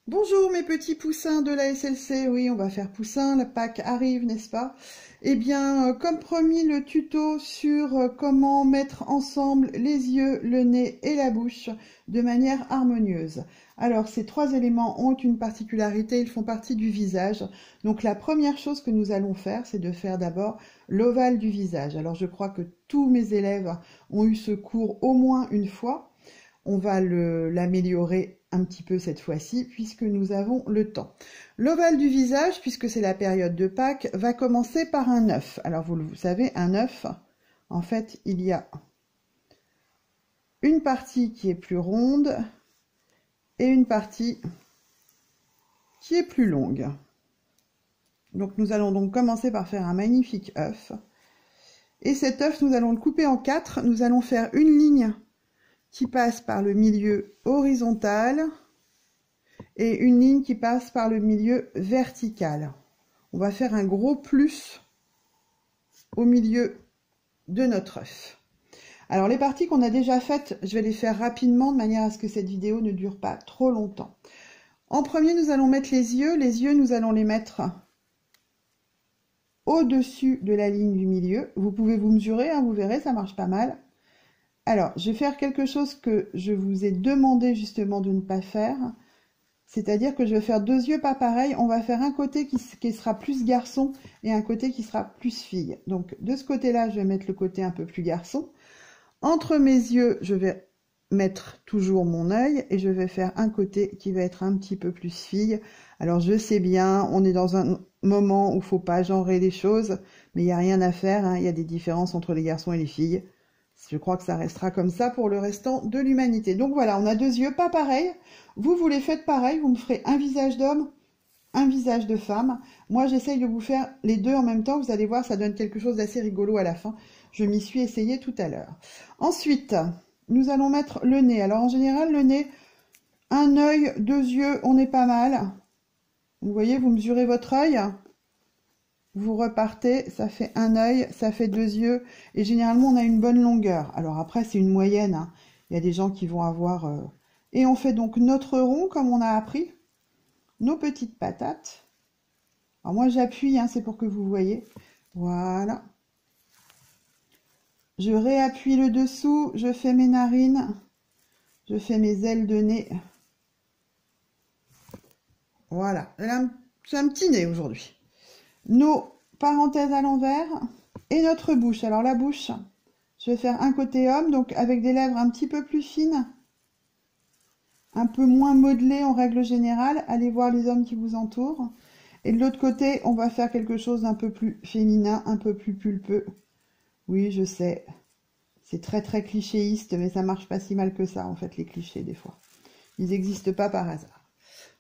Bonjour mes petits poussins de la SLC, oui on va faire poussin, la Pâques arrive n'est-ce pas? Eh bien comme promis le tuto sur comment mettre ensemble les yeux, le nez et la bouche de manière harmonieuse. Alors ces trois éléments ont une particularité, ils font partie du visage. Donc la première chose que nous allons faire c'est de faire d'abord l'ovale du visage. Alors je crois que tous mes élèves ont eu ce cours au moins une fois. On va l'améliorer un petit peu cette fois-ci puisque nous avons le temps. L'ovale du visage, puisque c'est la période de Pâques, va commencer par un œuf. Alors vous savez, un œuf, en fait, il y a une partie qui est plus ronde et une partie qui est plus longue. Donc nous allons donc commencer par faire un magnifique œuf. Et cet œuf, nous allons le couper en quatre. Nous allons faire une ligne qui passe par le milieu horizontal et une ligne qui passe par le milieu vertical. On va faire un gros plus au milieu de notre œuf. Alors les parties qu'on a déjà faites, je vais les faire rapidement de manière à ce que cette vidéo ne dure pas trop longtemps. En premier, nous allons mettre les yeux. Les yeux, nous allons les mettre au-dessus de la ligne du milieu. Vous pouvez vous mesurer, hein, vous verrez, ça marche pas mal. Alors, je vais faire quelque chose que je vous ai demandé justement de ne pas faire. C'est-à-dire que je vais faire deux yeux pas pareils. On va faire un côté qui sera plus garçon et un côté qui sera plus fille. Donc, de ce côté-là, je vais mettre le côté un peu plus garçon. Entre mes yeux, je vais mettre toujours mon œil et je vais faire un côté qui va être un petit peu plus fille. Alors, je sais bien, on est dans un moment où il ne faut pas genrer les choses, mais il n'y a rien à faire, hein. Il y a des différences entre les garçons et les filles. Je crois que ça restera comme ça pour le restant de l'humanité. Donc voilà, on a deux yeux pas pareils. Vous les faites pareil, vous me ferez un visage d'homme, un visage de femme. Moi, j'essaye de vous faire les deux en même temps. Vous allez voir, ça donne quelque chose d'assez rigolo à la fin. Je m'y suis essayée tout à l'heure. Ensuite, nous allons mettre le nez. Alors en général, le nez, un œil, deux yeux, on est pas mal. Vous voyez, vous mesurez votre œil. Vous repartez, ça fait un œil, ça fait deux yeux, et généralement on a une bonne longueur. Alors après c'est une moyenne, hein. Il y a des gens qui vont avoir... Et on fait donc notre rond comme on a appris, nos petites patates. Alors moi j'appuie, hein, c'est pour que vous voyez. Voilà. Je réappuie le dessous, je fais mes narines, je fais mes ailes de nez. Voilà, j'ai un petit nez aujourd'hui. Nos parenthèses à l'envers et notre bouche. Alors la bouche, je vais faire un côté homme, donc avec des lèvres un petit peu plus fines, un peu moins modelées en règle générale. Allez voir les hommes qui vous entourent. Et de l'autre côté, on va faire quelque chose d'un peu plus féminin, un peu plus pulpeux. Oui, je sais, c'est très très clichéiste, mais ça marche pas si mal que ça en fait, les clichés des fois. Ils n'existent pas par hasard.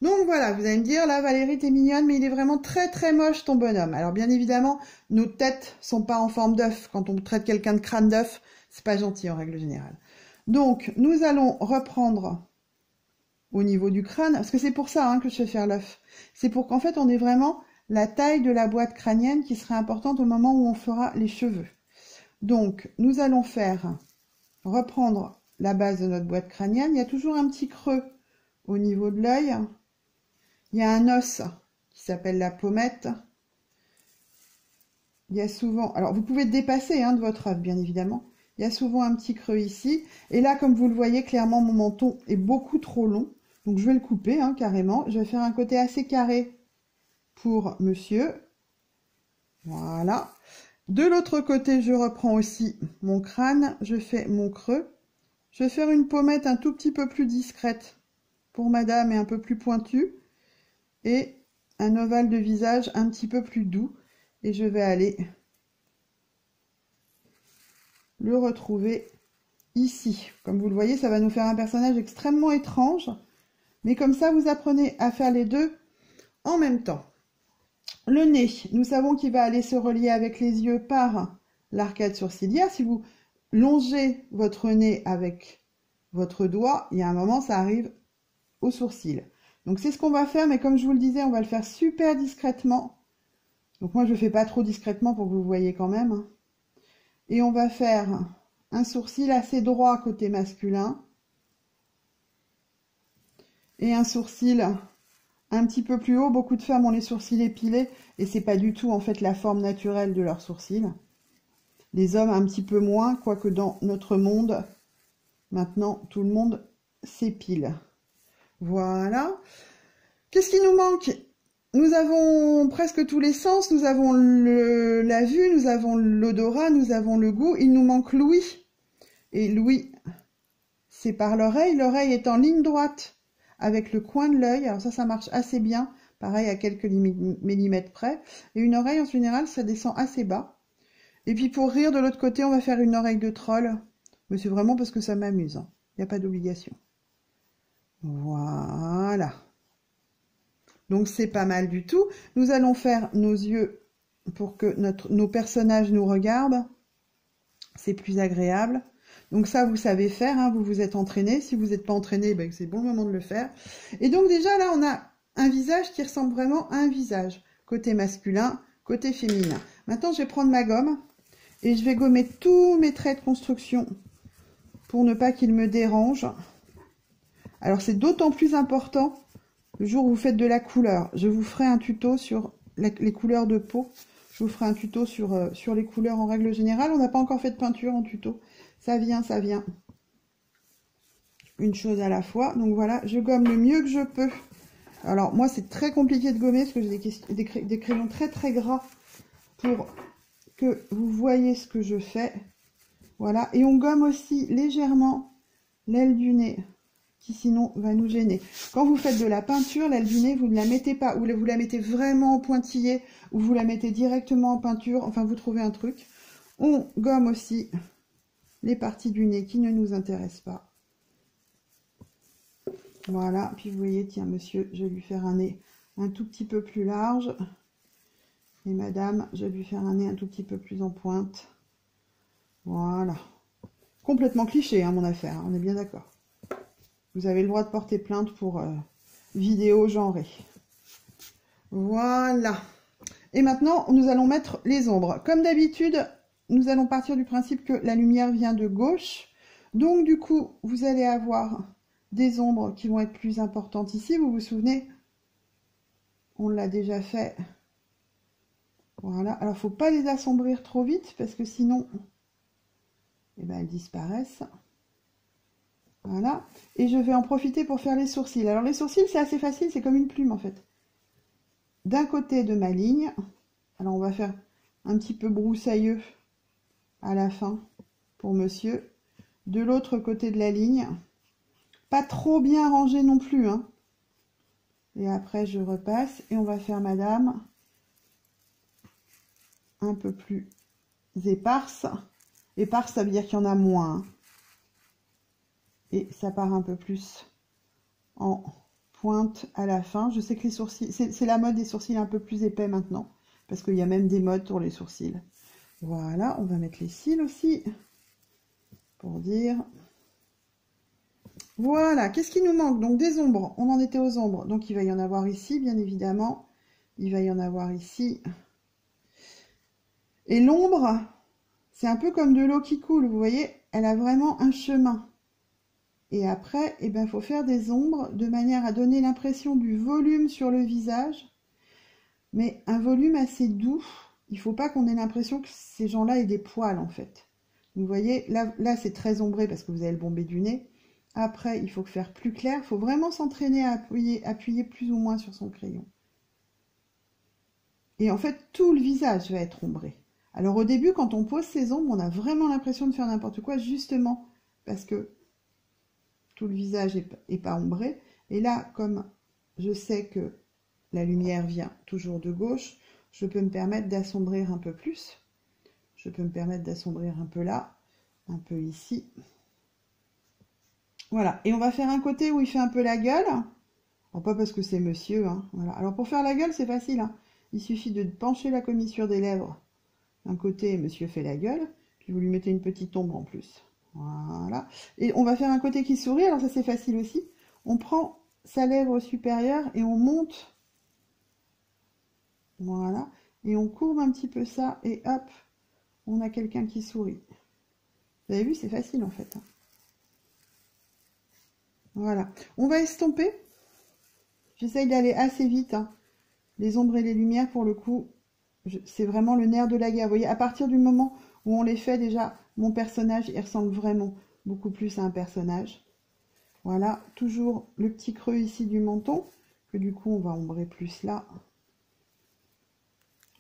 Donc voilà, vous allez me dire, là Valérie t'es mignonne, mais il est vraiment très très moche ton bonhomme. Alors bien évidemment, nos têtes sont pas en forme d'œuf. Quand on traite quelqu'un de crâne d'œuf, c'est pas gentil en règle générale. Donc nous allons reprendre au niveau du crâne, parce que c'est pour ça hein, que je vais faire l'œuf. C'est pour qu'en fait on ait vraiment la taille de la boîte crânienne qui serait importante au moment où on fera les cheveux. Donc nous allons reprendre la base de notre boîte crânienne. Il y a toujours un petit creux au niveau de l'œil. Il y a un os qui s'appelle la pommette. Il y a souvent... Alors, vous pouvez dépasser hein, de votre œuf, bien évidemment. Il y a souvent un petit creux ici. Et là, comme vous le voyez, clairement, mon menton est beaucoup trop long. Donc, je vais le couper hein, carrément. Je vais faire un côté assez carré pour monsieur. Voilà. De l'autre côté, je reprends aussi mon crâne. Je fais mon creux. Je vais faire une pommette un tout petit peu plus discrète pour madame et un peu plus pointue. Et un ovale de visage un petit peu plus doux. Et je vais aller le retrouver ici. Comme vous le voyez, ça va nous faire un personnage extrêmement étrange. Mais comme ça, vous apprenez à faire les deux en même temps. Le nez, nous savons qu'il va aller se relier avec les yeux par l'arcade sourcilière. Si vous longez votre nez avec votre doigt, il y a un moment, ça arrive au sourcil. Donc c'est ce qu'on va faire, mais comme je vous le disais, on va le faire super discrètement. Donc moi je ne fais pas trop discrètement pour que vous voyez quand même. Et on va faire un sourcil assez droit côté masculin. Et un sourcil un petit peu plus haut. Beaucoup de femmes ont les sourcils épilés et c'est pas du tout en fait la forme naturelle de leurs sourcils. Les hommes un petit peu moins, quoique dans notre monde, maintenant tout le monde s'épile. Voilà. Qu'est-ce qui nous manque? Nous avons presque tous les sens. Nous avons la vue, nous avons l'odorat, nous avons le goût. Il nous manque l'ouïe. Et l'ouïe, c'est par l'oreille. L'oreille est en ligne droite avec le coin de l'œil. Alors ça marche assez bien. Pareil à quelques millimètres près. Et une oreille, en général, ça descend assez bas. Et puis pour rire, de l'autre côté, on va faire une oreille de troll. Mais c'est vraiment parce que ça m'amuse. Il n'y a pas d'obligation. Voilà. Donc c'est pas mal du tout. Nous allons faire nos yeux pour que nos personnages nous regardent. C'est plus agréable. Donc ça, vous savez faire, hein, vous vous êtes entraîné. Si vous n'êtes pas entraîné, ben, c'est bon moment de le faire. Et donc déjà là, on a un visage qui ressemble vraiment à un visage. Côté masculin, côté féminin. Maintenant, je vais prendre ma gomme et je vais gommer tous mes traits de construction pour ne pas qu'ils me dérangent. Alors c'est d'autant plus important le jour où vous faites de la couleur. Je vous ferai un tuto sur les couleurs de peau. Je vous ferai un tuto sur les couleurs en règle générale. On n'a pas encore fait de peinture en tuto. Ça vient, ça vient. Une chose à la fois. Donc voilà, je gomme le mieux que je peux. Alors moi, c'est très compliqué de gommer parce que j'ai des crayons très très gras pour que vous voyez ce que je fais. Voilà. Et on gomme aussi légèrement l'aile du nez, qui sinon va nous gêner. Quand vous faites de la peinture, l'aile du nez, vous ne la mettez pas, ou vous la mettez vraiment en pointillé, ou vous la mettez directement en peinture, enfin vous trouvez un truc. On gomme aussi les parties du nez qui ne nous intéressent pas. Voilà, puis vous voyez, tiens monsieur, je vais lui faire un nez un tout petit peu plus large. Et madame, je vais lui faire un nez un tout petit peu plus en pointe. Voilà. Complètement cliché, hein, mon affaire, on est bien d'accord. Vous avez le droit de porter plainte pour vidéo genrée. Voilà. Et maintenant, nous allons mettre les ombres. Comme d'habitude, nous allons partir du principe que la lumière vient de gauche. Donc, du coup, vous allez avoir des ombres qui vont être plus importantes ici. Vous vous souvenez, on l'a déjà fait. Voilà. Alors, il ne faut pas les assombrir trop vite parce que sinon, eh ben, elles disparaissent. Voilà, et je vais en profiter pour faire les sourcils. Alors les sourcils, c'est assez facile, c'est comme une plume en fait. D'un côté de ma ligne, alors on va faire un petit peu broussailleux à la fin pour monsieur. De l'autre côté de la ligne, pas trop bien rangé non plus, hein. Et après je repasse et on va faire madame un peu plus éparse. Éparse, ça veut dire qu'il y en a moins, hein. Et ça part un peu plus en pointe à la fin. Je sais que les sourcils, c'est la mode des sourcils un peu plus épais maintenant, parce qu'il y a même des modes pour les sourcils. Voilà, on va mettre les cils aussi, pour dire. Voilà, qu'est-ce qui nous manque? Donc des ombres, on en était aux ombres, donc il va y en avoir ici, bien évidemment. Il va y en avoir ici. Et l'ombre, c'est un peu comme de l'eau qui coule, vous voyez, elle a vraiment un chemin. Et après, eh ben, faut faire des ombres de manière à donner l'impression du volume sur le visage, mais un volume assez doux. Il ne faut pas qu'on ait l'impression que ces gens-là aient des poils, en fait. Vous voyez, là c'est très ombré parce que vous avez le bombé du nez. Après, il faut faire plus clair. Il faut vraiment s'entraîner à appuyer plus ou moins sur son crayon. Et en fait, tout le visage va être ombré. Alors au début, quand on pose ces ombres, on a vraiment l'impression de faire n'importe quoi, justement parce que tout le visage est pas ombré. Et là, comme je sais que la lumière vient toujours de gauche, je peux me permettre d'assombrir un peu plus. Je peux me permettre d'assombrir un peu là, un peu ici. Voilà, et on va faire un côté où il fait un peu la gueule. Alors, pas parce que c'est monsieur, hein. Voilà. Alors pour faire la gueule, c'est facile, hein. Il suffit de pencher la commissure des lèvres. D'un côté, monsieur fait la gueule, puis vous lui mettez une petite ombre en plus. Voilà. Et on va faire un côté qui sourit, alors ça c'est facile aussi. On prend sa lèvre supérieure et on monte. Voilà. Et on courbe un petit peu ça et hop, on a quelqu'un qui sourit. Vous avez vu, c'est facile en fait. Voilà. On va estomper. J'essaye d'aller assez vite, hein. Les ombres et les lumières, pour le coup, c'est vraiment le nerf de la guerre. Vous voyez, à partir du moment où on les fait, déjà, mon personnage, il ressemble vraiment beaucoup plus à un personnage. Voilà, toujours le petit creux ici du menton, que du coup, on va ombrer plus là.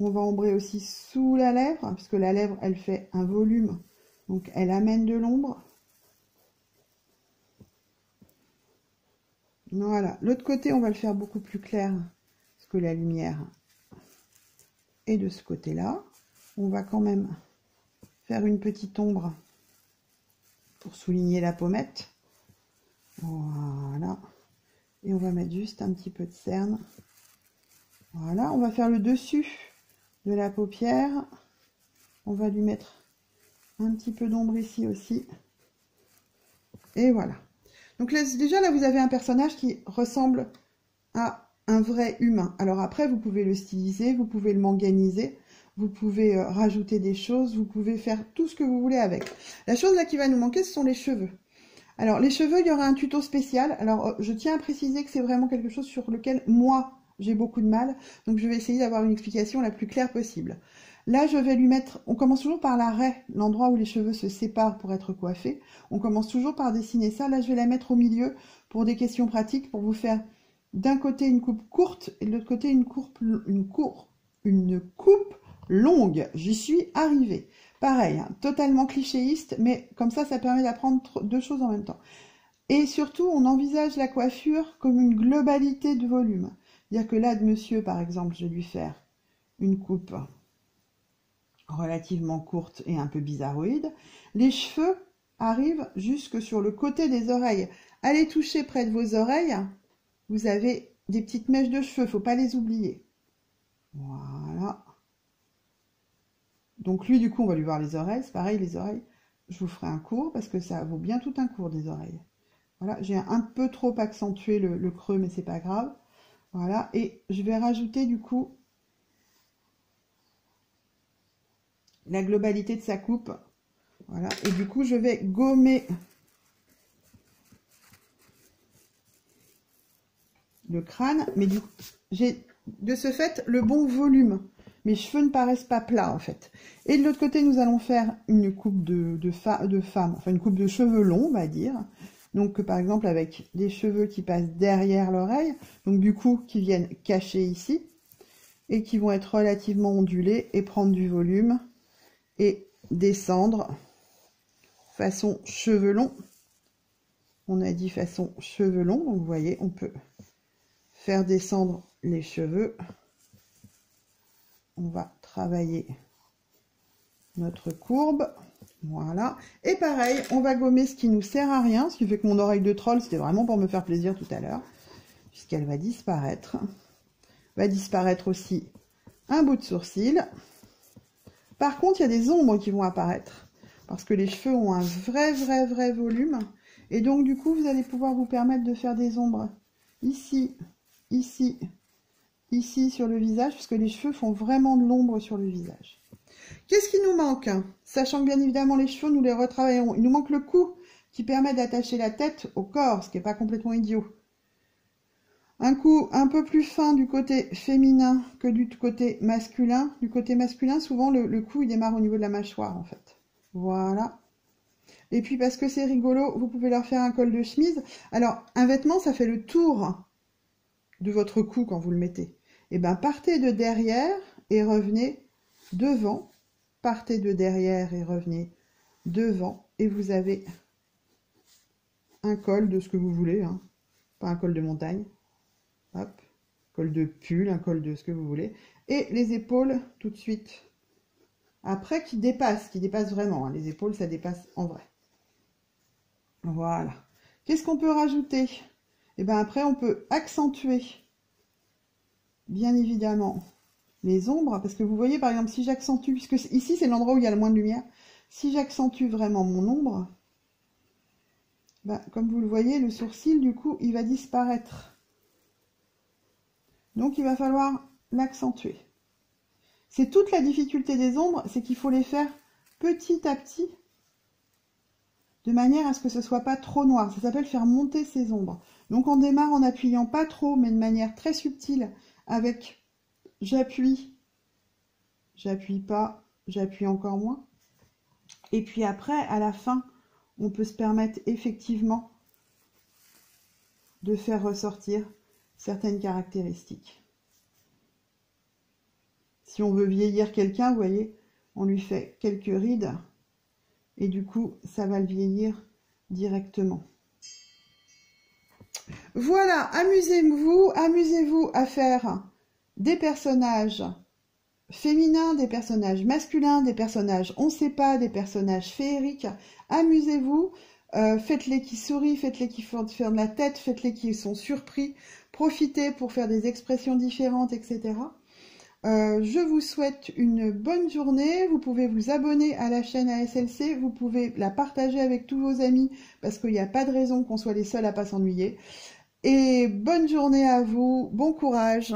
On va ombrer aussi sous la lèvre, parce que la lèvre, elle fait un volume, donc elle amène de l'ombre. Voilà, l'autre côté, on va le faire beaucoup plus clair, parce que la lumière est de ce côté-là. On va quand même faire une petite ombre pour souligner la pommette. Voilà. Et on va mettre juste un petit peu de cerne. Voilà, on va faire le dessus de la paupière. On va lui mettre un petit peu d'ombre ici aussi. Et voilà. Donc là, déjà, là, vous avez un personnage qui ressemble à un vrai humain. Alors après, vous pouvez le styliser, vous pouvez le manganiser, vous pouvez rajouter des choses, vous pouvez faire tout ce que vous voulez avec. La chose là qui va nous manquer, ce sont les cheveux. Alors, les cheveux, il y aura un tuto spécial. Alors, je tiens à préciser que c'est vraiment quelque chose sur lequel, moi, j'ai beaucoup de mal. Donc, je vais essayer d'avoir une explication la plus claire possible. Là, je vais lui mettre... On commence toujours par la raie, l'endroit où les cheveux se séparent pour être coiffés. On commence toujours par dessiner ça. Là, je vais la mettre au milieu pour des questions pratiques, pour vous faire d'un côté une coupe courte et de l'autre côté une coupe longue. J'y suis arrivée. Pareil, hein, totalement clichéiste, mais comme ça permet d'apprendre deux choses en même temps. Et surtout, on envisage la coiffure comme une globalité de volume. C'est-à-dire que là, de monsieur, par exemple, je vais lui faire une coupe relativement courte et un peu bizarroïde. Les cheveux arrivent jusque sur le côté des oreilles. Allez toucher près de vos oreilles, vous avez des petites mèches de cheveux, faut pas les oublier. Voilà. Donc lui, du coup, on va lui voir les oreilles. C'est pareil, les oreilles, je vous ferai un cours parce que ça vaut bien tout un cours des oreilles. Voilà, j'ai un peu trop accentué le creux, mais c'est pas grave. Voilà, et je vais rajouter du coup la globalité de sa coupe. Voilà, et du coup, je vais gommer le crâne, mais du coup, j'ai de ce fait le bon volume. Mes cheveux ne paraissent pas plats en fait. Et de l'autre côté, nous allons faire une coupe de femme, enfin une coupe de cheveux longs, on va dire. Donc par exemple avec des cheveux qui passent derrière l'oreille, donc du coup qui viennent cacher ici, et qui vont être relativement ondulés et prendre du volume, et descendre façon cheveux longs. On a dit façon cheveux longs, donc vous voyez, on peut faire descendre les cheveux. On va travailler notre courbe, voilà. Et pareil, on va gommer ce qui nous sert à rien, ce qui fait que mon oreille de troll, c'était vraiment pour me faire plaisir tout à l'heure, puisqu'elle va disparaître. Va disparaître aussi un bout de sourcil. Par contre, il y a des ombres qui vont apparaître, parce que les cheveux ont un vrai volume, et donc du coup, vous allez pouvoir vous permettre de faire des ombres ici, ici, ici sur le visage, parce que les cheveux font vraiment de l'ombre sur le visage. Qu'est-ce qui nous manque? Sachant que bien évidemment les cheveux, nous les retravaillerons. Il nous manque le cou qui permet d'attacher la tête au corps, ce qui n'est pas complètement idiot. Un cou un peu plus fin du côté féminin que du côté masculin. Du côté masculin, souvent le cou il démarre au niveau de la mâchoire en fait. Voilà. Et puis parce que c'est rigolo, vous pouvez leur faire un col de chemise. Alors un vêtement, ça fait le tour de votre cou quand vous le mettez. Et bien partez de derrière et revenez devant. Partez de derrière et revenez devant. Et vous avez un col de ce que vous voulez. Hein. Pas un col de montagne. Hop. Col de pull, un col de ce que vous voulez. Et les épaules tout de suite. Après qui dépassent vraiment. Hein. Les épaules, ça dépasse en vrai. Voilà. Qu'est-ce qu'on peut rajouter? Et bien après, on peut accentuer, bien évidemment, les ombres. Parce que vous voyez, par exemple, si j'accentue, puisque ici, c'est l'endroit où il y a le moins de lumière. Si j'accentue vraiment mon ombre, ben, comme vous le voyez, le sourcil, du coup, il va disparaître. Donc, il va falloir l'accentuer. C'est toute la difficulté des ombres, c'est qu'il faut les faire petit à petit, de manière à ce que ce soit pas trop noir. Ça s'appelle faire monter ces ombres. Donc on démarre en appuyant pas trop, mais de manière très subtile, avec j'appuie, j'appuie pas, j'appuie encore moins. Et puis après, à la fin, on peut se permettre effectivement de faire ressortir certaines caractéristiques. Si on veut vieillir quelqu'un, vous voyez, on lui fait quelques rides et du coup, ça va le vieillir directement. Voilà, amusez-vous à faire des personnages féminins, des personnages masculins, des personnages on sait pas, des personnages féeriques. Amusez-vous, faites-les qui sourient, faites-les qui font de la tête, faites-les qui sont surpris, profitez pour faire des expressions différentes, etc. Je vous souhaite une bonne journée. Vous pouvez vous abonner à la chaîne ASLC, vous pouvez la partager avec tous vos amis parce qu'il n'y a pas de raison qu'on soit les seuls à pas s'ennuyer. Et bonne journée à vous, bon courage.